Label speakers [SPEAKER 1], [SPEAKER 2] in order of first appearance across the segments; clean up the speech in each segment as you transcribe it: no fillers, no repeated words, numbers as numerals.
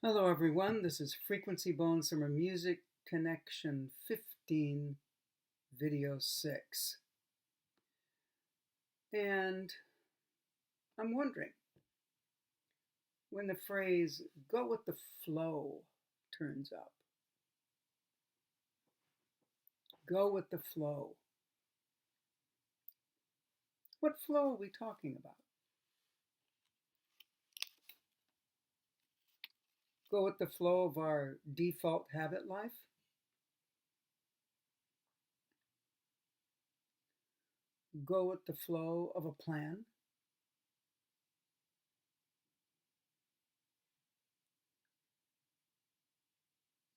[SPEAKER 1] Hello, everyone. This is Frequency Bone Summer Music Connection 15, Video 6. And I'm wondering, when the phrase go with the flow turns up, go with the flow. What flow are we talking about? Go with the flow of our default habit life? Go with the flow of a plan?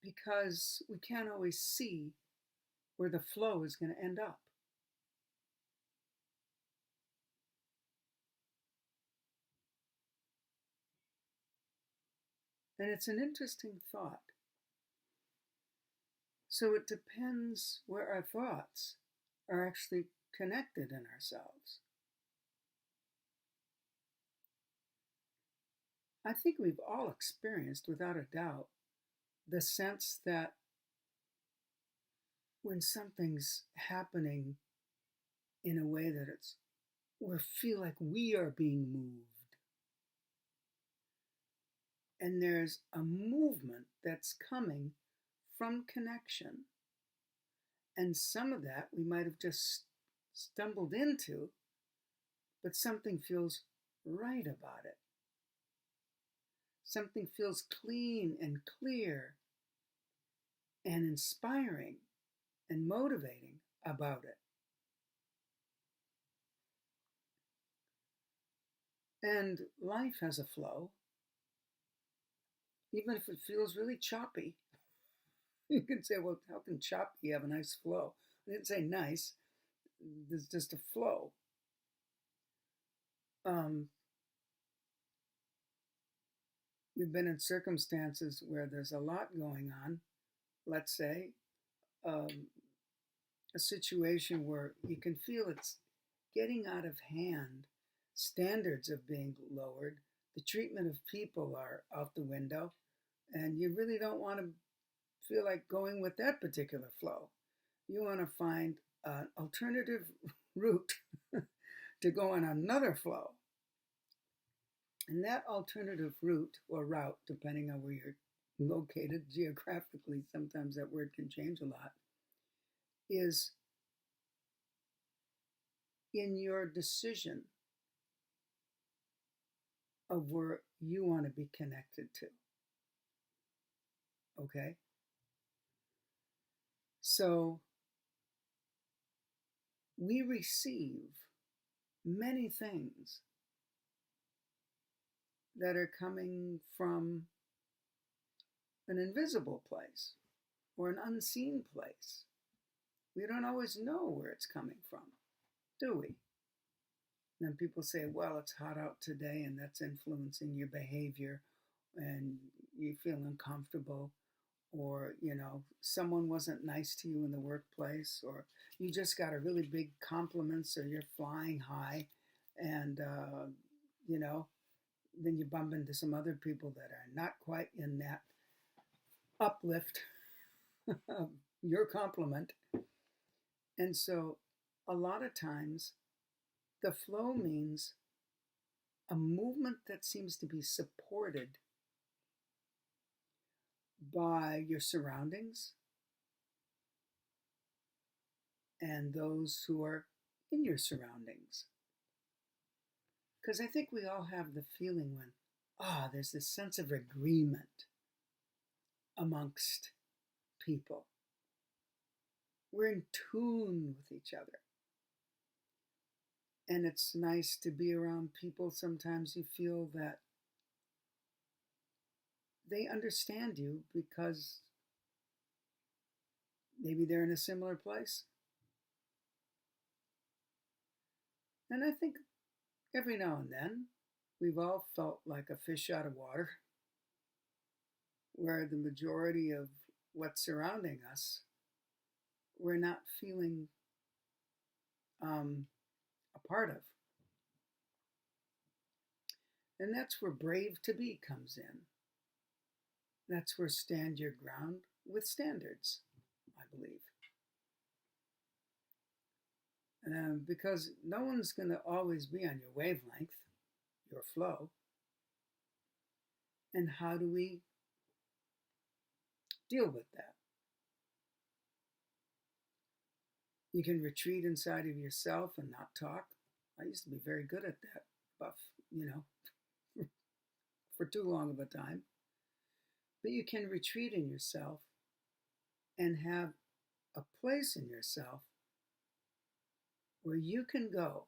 [SPEAKER 1] Because we can't always see where the flow is going to end up. And it's an interesting thought. So it depends where our thoughts are actually connected in ourselves. I think we've all experienced, without a doubt, the sense that when something's happening in a way that we feel like we are being moved. And there's a movement that's coming from connection. And some of that we might have just stumbled into, but something feels right about it. Something feels clean and clear and inspiring and motivating about it. And life has a flow, even if it feels really choppy. You can say, well, how can choppy have a nice flow? I didn't say nice, there's just a flow. We've been in circumstances where there's a lot going on, let's say, a situation where you can feel it's getting out of hand, standards are being lowered, the treatment of people are out the window, and you really don't want to feel like going with that particular flow. You want to find an alternative route to go on another flow. And that alternative route or route, depending on where you're located geographically, sometimes that word can change a lot, is in your decision of where you want to be connected to. Okay? So we receive many things that are coming from an invisible place or an unseen place. We don't always know where it's coming from, do we? And then people say, well, it's hot out today and that's influencing your behavior and you feel uncomfortable, or, someone wasn't nice to you in the workplace, or you just got a really big compliment, so you're flying high, and, then you bump into some other people that are not quite in that uplift of your compliment. And so a lot of times the flow means a movement that seems to be supported by your surroundings and those who are in your surroundings. Because I think we all have the feeling when, there's this sense of agreement amongst people. We're in tune with each other. And it's nice to be around people. Sometimes you feel that they understand you because maybe they're in a similar place. And I think every now and then we've all felt like a fish out of water, where the majority of what's surrounding us we're not feeling a part of. And that's where brave to be comes in. That's where stand your ground with standards, I believe. Because no one's going to always be on your wavelength, your flow. And how do we deal with that? You can retreat inside of yourself and not talk. I used to be very good at that, but, for too long of a time. But you can retreat in yourself and have a place in yourself where you can go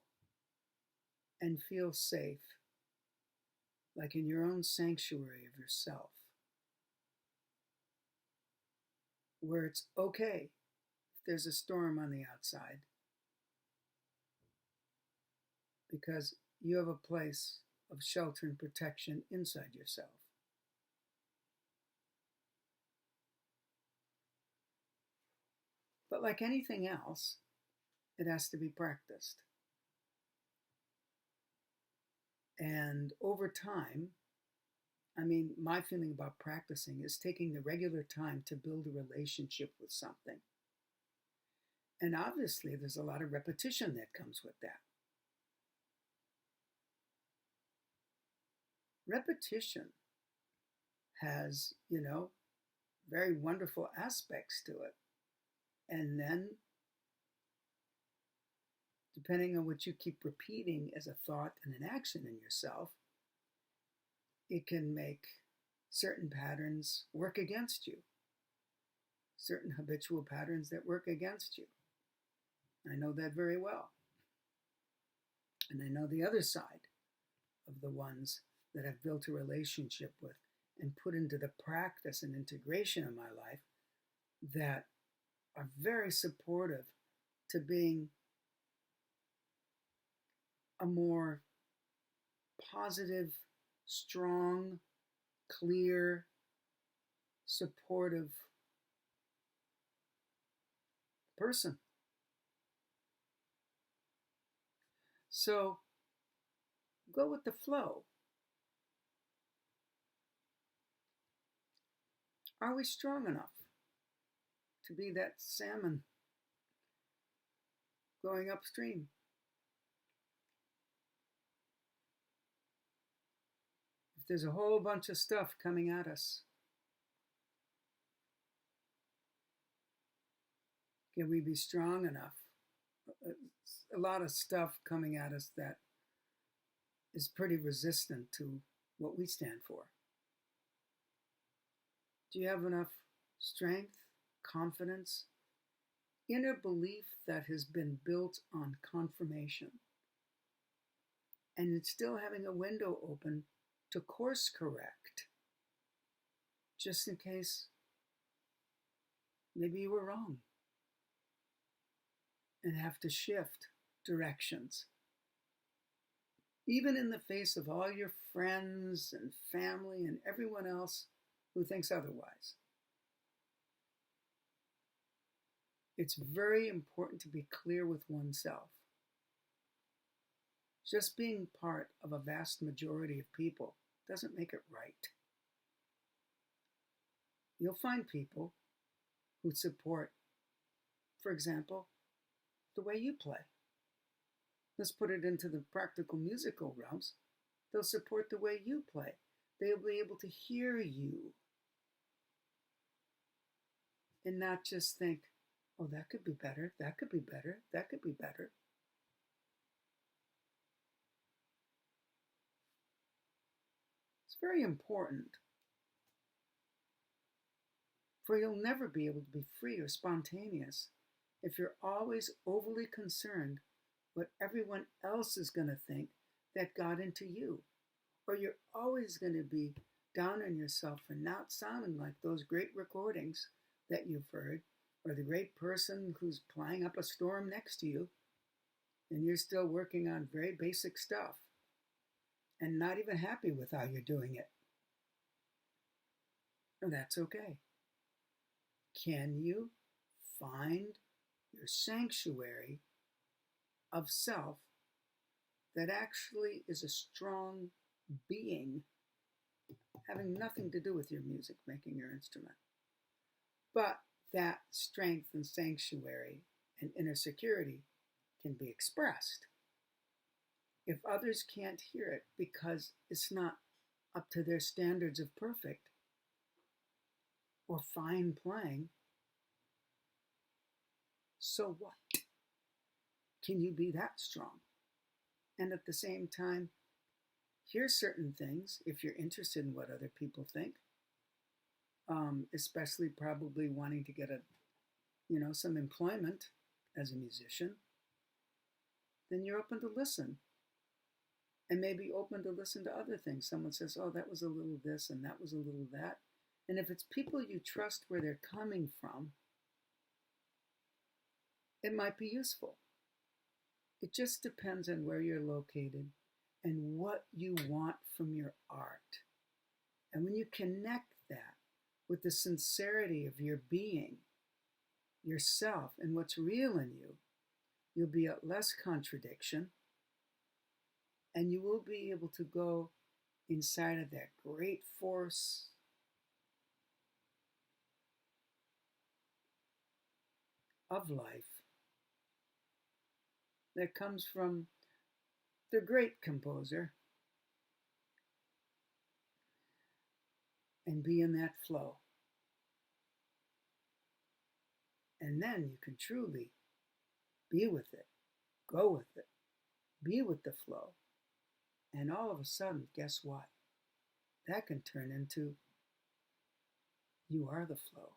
[SPEAKER 1] and feel safe, like in your own sanctuary of yourself, where it's okay if there's a storm on the outside, because you have a place of shelter and protection inside yourself. But like anything else, it has to be practiced. And over time, my feeling about practicing is taking the regular time to build a relationship with something. And obviously, there's a lot of repetition that comes with that. Repetition has, very wonderful aspects to it. And then, depending on what you keep repeating as a thought and an action in yourself, it can make certain patterns work against you, certain habitual patterns that work against you. I know that very well. And I know the other side of the ones that I've built a relationship with and put into the practice and integration of my life that are very supportive to being a more positive, strong, clear, supportive person. So go with the flow. Are we strong enough to be that salmon going upstream? If there's a whole bunch of stuff coming at us, can we be strong enough? A lot of stuff coming at us that is pretty resistant to what we stand for. Do you have enough strength, confidence, inner belief that has been built on confirmation, and it's still having a window open to course correct, just in case maybe you were wrong and have to shift directions, even in the face of all your friends and family and everyone else who thinks otherwise. It's very important to be clear with oneself. Just being part of a vast majority of people doesn't make it right. You'll find people who support, for example, the way you play. Let's put it into the practical musical realms. They'll support the way you play. They'll be able to hear you and not just think, oh, that could be better, that could be better, that could be better. It's very important, for you'll never be able to be free or spontaneous if you're always overly concerned what everyone else is going to think that got into you. Or you're always going to be down on yourself for not sounding like those great recordings that you've heard, or the great person who's playing up a storm next to you, and you're still working on very basic stuff and not even happy with how you're doing it. And that's okay. Can you find your sanctuary of self that actually is a strong being having nothing to do with your music making your instrument. But that strength and sanctuary and inner security can be expressed. If others can't hear it because it's not up to their standards of perfect or fine playing, so what? Can you be that strong? And at the same time, hear certain things if you're interested in what other people think, especially probably wanting to get some employment as a musician, then you're open to listen. And maybe open to listen to other things. Someone says, oh, that was a little this and that was a little that. And if it's people you trust where they're coming from, it might be useful. It just depends on where you're located and what you want from your art. And when you connect that with the sincerity of your being, yourself, and what's real in you, you'll be at less contradiction, and you will be able to go inside of that great force of life that comes from the great composer, and be in that flow. And then you can truly be with it, go with it, be with the flow. And all of a sudden, guess what? That can turn into you are the flow.